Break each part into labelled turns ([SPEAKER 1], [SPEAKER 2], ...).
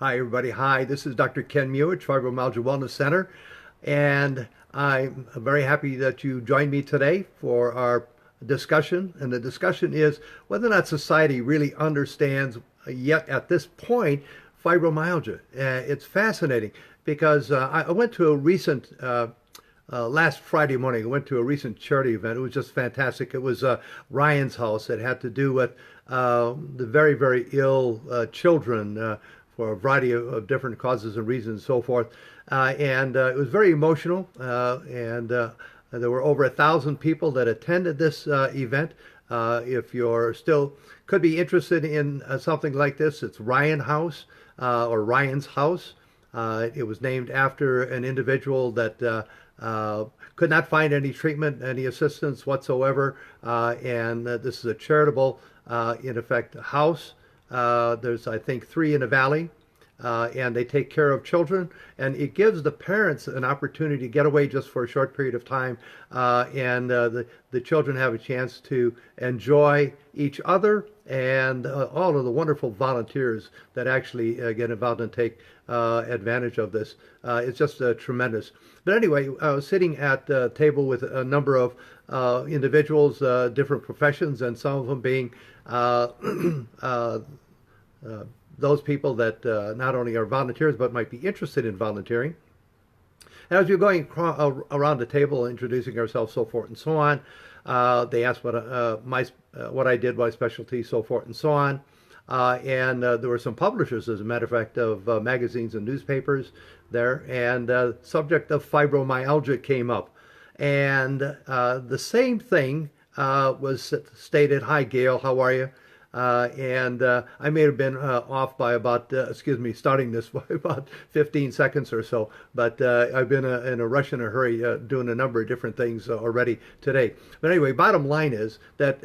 [SPEAKER 1] Hi, everybody. Hi, this is Dr. Ken Mewich, Fibromyalgia Wellness Center, and I'm very happy that you joined me today for our discussion. And the discussion is whether or not society really understands yet at this point fibromyalgia. It's fascinating because I went to a recent last Friday morning, I went to a recent charity event. It was just fantastic. It was Ryan's House. It had to do with the very, very ill children for a variety of different causes and reasons and so forth. And It was very emotional. And There were over 1,000 people that attended this event. If you're still could be interested in something like this, it's Ryan House or Ryan's House. It was named after an individual that could not find any treatment, any assistance whatsoever. This is a charitable, in effect, house. There's, I think, three in the valley. And they take care of children, and it gives the parents an opportunity to get away just for a short period of time, the children have a chance to enjoy each other and all of the wonderful volunteers that actually get involved and take advantage of this. It's just tremendous. But anyway, I was sitting at a table with a number of individuals, different professions, and some of them being uh, those people that not only are volunteers but might be interested in volunteering. And as we were going around the table, introducing ourselves, so forth and so on, they asked what I did, my specialty, so forth and so on. There were some publishers, as a matter of fact, of magazines and newspapers there, and subject of fibromyalgia came up. And the same thing was stated. Hi, Gail, how are you? I may have been off by about, starting this by about 15 seconds or so, but I've been in a rush and a hurry doing a number of different things already today. But anyway, bottom line is that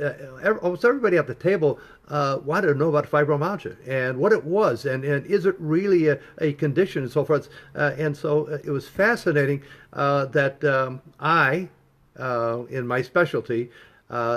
[SPEAKER 1] almost everybody at the table wanted to know about fibromyalgia and what it was, and is it really a condition and so forth. So it was fascinating that in my specialty,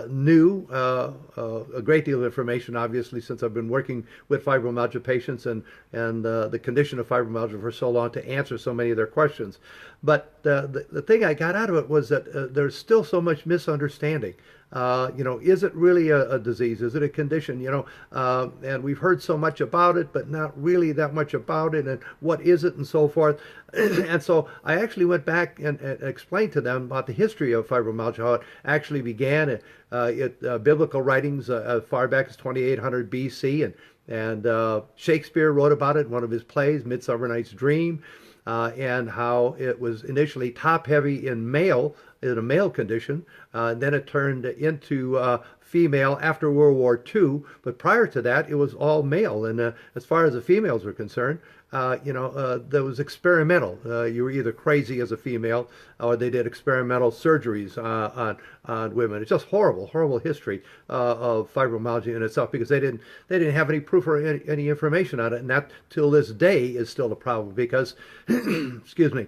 [SPEAKER 1] knew a great deal of information, obviously, since I've been working with fibromyalgia patients and the condition of fibromyalgia for so long, to answer so many of their questions. But the thing I got out of it was that there's still so much misunderstanding. Is it really a disease? Is it a condition? And we've heard so much about it, but not really that much about it. And what is it, and so forth. And so I actually went back and explained to them about the history of fibromyalgia, how it actually began. Biblical writings far back as 2800 BC, and Shakespeare wrote about it in one of his plays, Midsummer Night's Dream. And how it was initially top heavy in a male condition. Then it turned into female after World War II. But prior to that, it was all male. And as far as the females were concerned, there was experimental. You were either crazy as a female, or they did experimental surgeries on women. It's just horrible, horrible history of fibromyalgia in itself, because they didn't have any proof or any information on it, and that till this day is still a problem because, excuse me,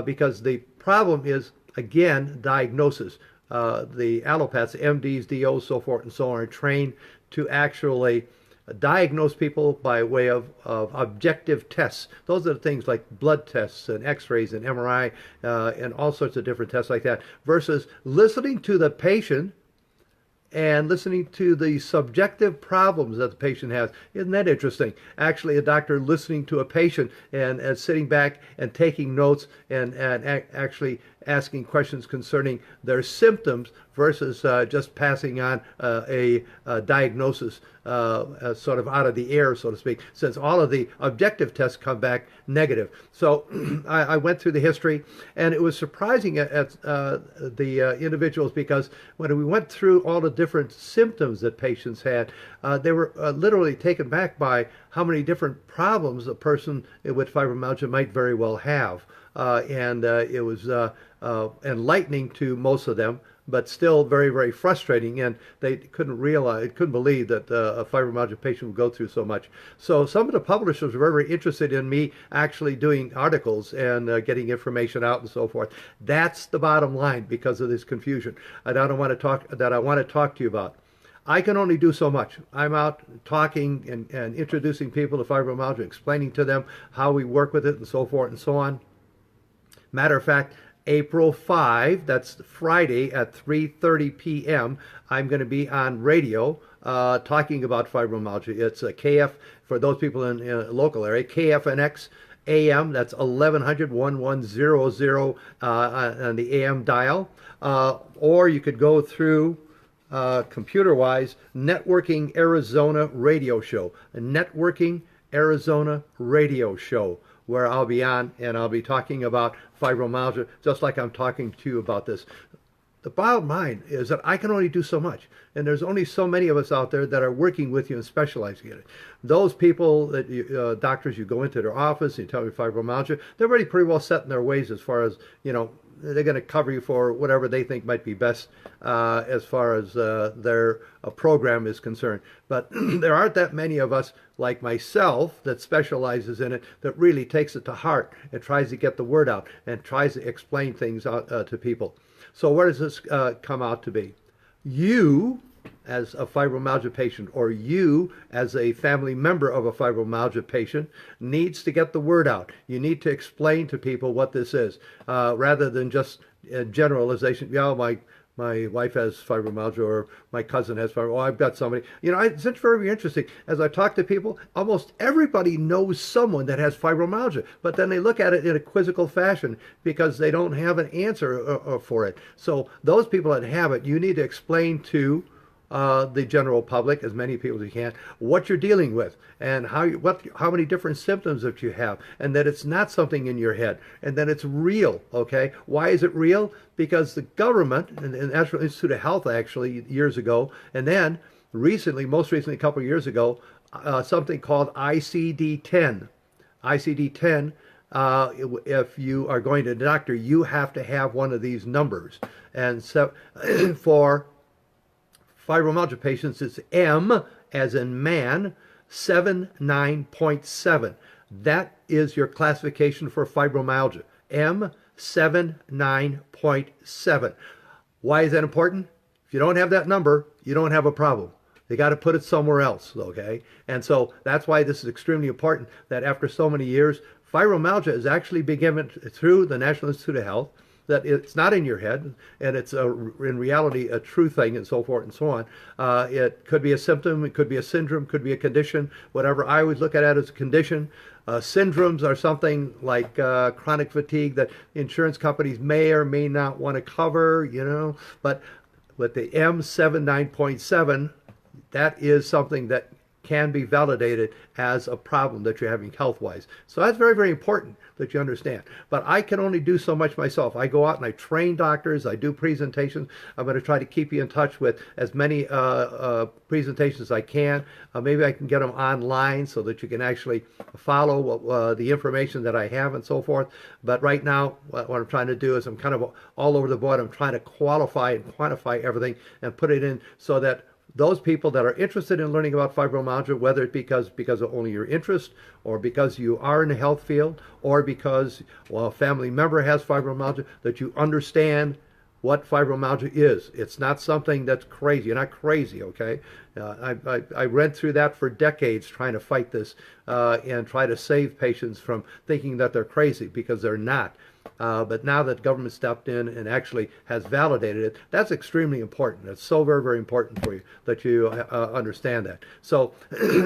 [SPEAKER 1] because the problem is, again, diagnosis. The allopaths, MDs, DOs, so forth and so on, are trained to actually diagnose people by way of objective tests. Those are the things like blood tests and x-rays and MRI and all sorts of different tests like that, versus listening to the patient and listening to the subjective problems that the patient has. Isn't that interesting? Actually, a doctor listening to a patient and sitting back and taking notes and actually asking questions concerning their symptoms versus just passing on a diagnosis sort of out of the air, so to speak, since all of the objective tests come back negative. So I went through the history, and it was surprising at the individuals, because when we went through all the different symptoms that patients had, they were literally taken back by how many different problems a person with fibromyalgia might very well have. It was enlightening to most of them, but still very, very frustrating. And they couldn't believe that a fibromyalgia patient would go through so much. So some of the publishers were very interested in me actually doing articles and getting information out and so forth. That's the bottom line because of this confusion. I want to talk to you about. I can only do so much. I'm out talking and introducing people to fibromyalgia, explaining to them how we work with it and so forth and so on. Matter of fact, April 5, that's Friday at 3:30 p.m., I'm going to be on radio talking about fibromyalgia. It's a KF, for those people in the local area, KFNX AM, that's 1100 1100 on the AM dial. Or you could go through computer-wise, Networking Arizona Radio Show. A Networking Arizona Radio Show, where I'll be on and I'll be talking about fibromyalgia, just like I'm talking to you about this. The bottom line is that I can only do so much. And there's only so many of us out there that are working with you and specializing in it. Those people, that doctors, you go into their office and you tell me fibromyalgia, they're already pretty well set in their ways as far as, they're going to cover you for whatever they think might be best as far as their program is concerned. But there aren't that many of us like myself that specializes in it, that really takes it to heart and tries to get the word out and tries to explain things out to people. So what does this come out to be? You, as a fibromyalgia patient, or you as a family member of a fibromyalgia patient, needs to get the word out. You need to explain to people what this is, rather than just a generalization. My wife has fibromyalgia, or my cousin has fibromyalgia. Oh, I've got somebody. It's very interesting. As I talk to people, almost everybody knows someone that has fibromyalgia, but then they look at it in a quizzical fashion because they don't have an answer for it. So those people that have it, you need to explain to the general public, as many people as you can, what you're dealing with and how many different symptoms that you have, and that it's not something in your head, and that it's real. Okay, why is it real? Because the government and the National Institute of Health, actually years ago, and then most recently a couple of years ago, something called ICD-10. ICD-10. If you are going to the doctor, you have to have one of these numbers, and so for fibromyalgia patients, it's M as in man, 79.7. That is your classification for fibromyalgia. M, 79.7. Why is that important? If you don't have that number, you don't have a problem. They got to put it somewhere else, okay? And so that's why this is extremely important, that after so many years, fibromyalgia is actually being given through the National Institute of Health, that it's not in your head, and it's in reality a true thing, and so forth and so on. It could be a symptom, it could be a syndrome, could be a condition, whatever. I always look at it as a condition. Syndromes are something like chronic fatigue that insurance companies may or may not want to cover, but with the M79.7, that is something that can be validated as a problem that you're having health-wise. So that's very, very important that you understand. But I can only do so much myself. I go out and I train doctors. I do presentations. I'm going to try to keep you in touch with as many presentations as I can. Maybe I can get them online so that you can actually follow the information that I have and so forth. But right now, what I'm trying to do is I'm kind of all over the board. I'm trying to qualify and quantify everything and put it in so that those people that are interested in learning about fibromyalgia, whether it because of only your interest, or because you are in the health field, or because a family member has fibromyalgia, that you understand what fibromyalgia is. It's not something that's crazy. You're not crazy, okay? I read through that for decades trying to fight this and try to save patients from thinking that they're crazy, because they're not. But now that government stepped in and actually has validated it, that's extremely important. It's so very, very important for you that you understand that. So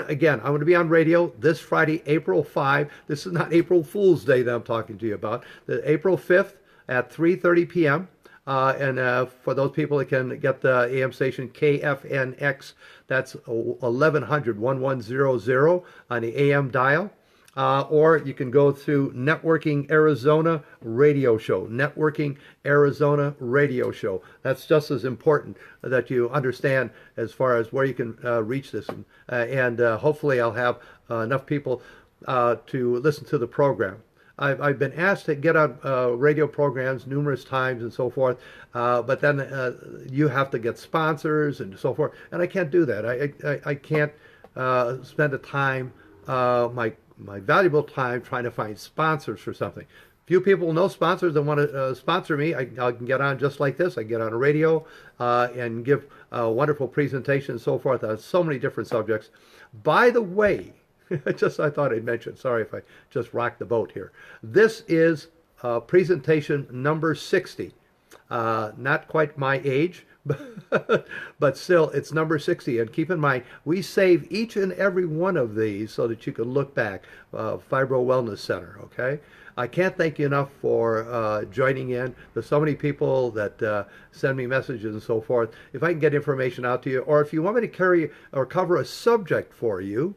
[SPEAKER 1] again, I'm going to be on radio this Friday, April 5. This is not April Fool's Day that I'm talking to you about. The April 5th at 3:30 p.m. And for those people that can get the AM station KFNX, that's 1100 1100 on the AM dial. Or you can go through Networking Arizona Radio Show. Networking Arizona Radio Show. That's just as important that you understand as far as where you can reach this. And hopefully I'll have enough people to listen to the program. I've been asked to get on radio programs numerous times and so forth, but then you have to get sponsors and so forth, and I can't do that. I can't spend the time, my valuable time, trying to find sponsors for something. If few people, no sponsors that want to sponsor me. I can get on just like this. I get on a radio and give a wonderful presentation and so forth on so many different subjects. By the way, just I thought I'd mention, sorry if I just rocked the boat here. This is presentation number 60. Not quite my age, but still, it's number 60. And keep in mind, we save each and every one of these so that you can look back. Fibro Wellness Center, okay? I can't thank you enough for joining in. There's so many people that send me messages and so forth. If I can get information out to you, or if you want me to carry or cover a subject for you,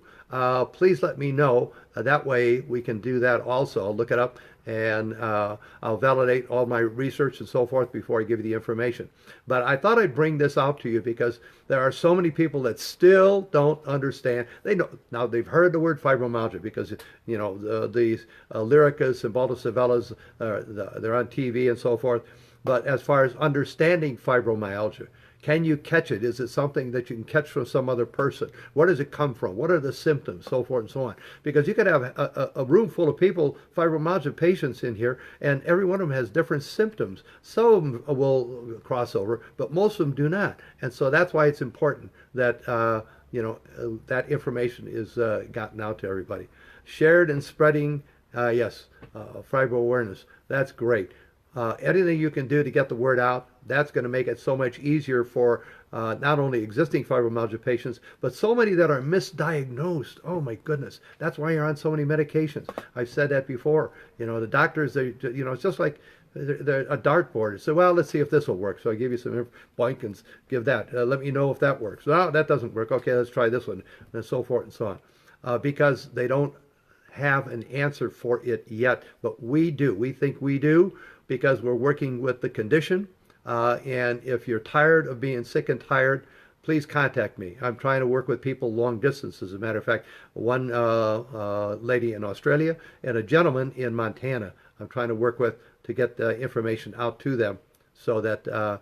[SPEAKER 1] please let me know. That way we can do that also. I'll look it up and I'll validate all my research and so forth before I give you the information. But I thought I'd bring this out to you because there are so many people that still don't understand. They know now, they've heard the word fibromyalgia because you know these Lyricas and Baldasavellas, they're on TV and so forth. But as far as understanding fibromyalgia, can you catch it? Is it something that you can catch from some other person? Where does it come from? What are the symptoms? So forth and so on. Because you could have a room full of people, fibromyalgia patients in here, and every one of them has different symptoms. Some of them will cross over, but most of them do not. And so that's why it's important that that information is gotten out to everybody. Shared and spreading, yes, fibro awareness. That's great. Anything you can do to get the word out, that's going to make it so much easier for not only existing fibromyalgia patients, but so many that are misdiagnosed. Oh my goodness. That's why you're on so many medications. I've said that before. You know, the doctors, it's just like they're a dartboard. So, well, let's see if this will work. So I give you some blank and give that. Let me know if that works. No, that doesn't work. Okay, let's try this one, and so forth and so on. Because they don't have an answer for it yet, but we do. We think we do because we're working with the condition. And if you're tired of being sick and tired, please contact me. I'm trying to work with people long distance. As a matter of fact, one lady in Australia and a gentleman in Montana I'm trying to work with to get the information out to them so that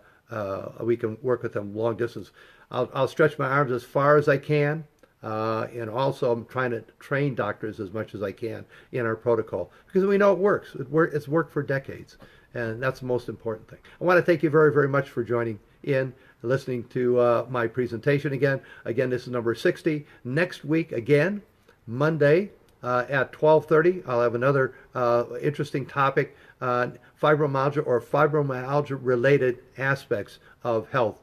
[SPEAKER 1] we can work with them long distance. I'll stretch my arms as far as I can. And also I'm trying to train doctors as much as I can in our protocol because we know it works. It's worked for decades, and that's the most important thing. I want to thank you very, very much for joining in and listening to my presentation again. Again, this is number 60. Next week, again, Monday at 12:30, I'll have another interesting topic on fibromyalgia or fibromyalgia-related aspects of health.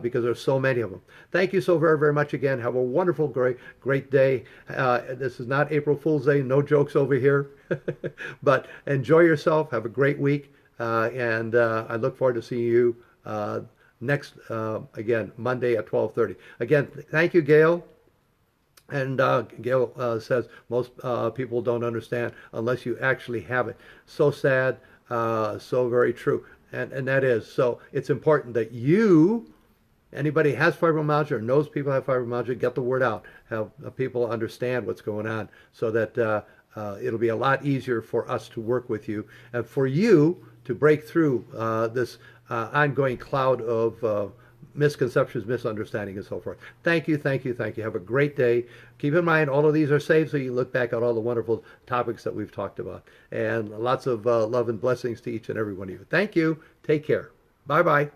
[SPEAKER 1] Because there's so many of them. Thank you so very, very much again. Have a wonderful, great day. This is not April Fool's Day. No jokes over here. But enjoy yourself. Have a great week. And I look forward to seeing you next, again, Monday at 12:30. Again, thank you, Gail. And Gail says most people don't understand unless you actually have it. So sad, so very true. And that is. So it's important that anybody has fibromyalgia or knows people have fibromyalgia, get the word out. Have people understand what's going on so that it'll be a lot easier for us to work with you and for you to break through this ongoing cloud of misconceptions, misunderstanding, and so forth. Thank you, thank you, thank you. Have a great day. Keep in mind, all of these are saved so you look back at all the wonderful topics that we've talked about. And lots of love and blessings to each and every one of you. Thank you. Take care. Bye-bye.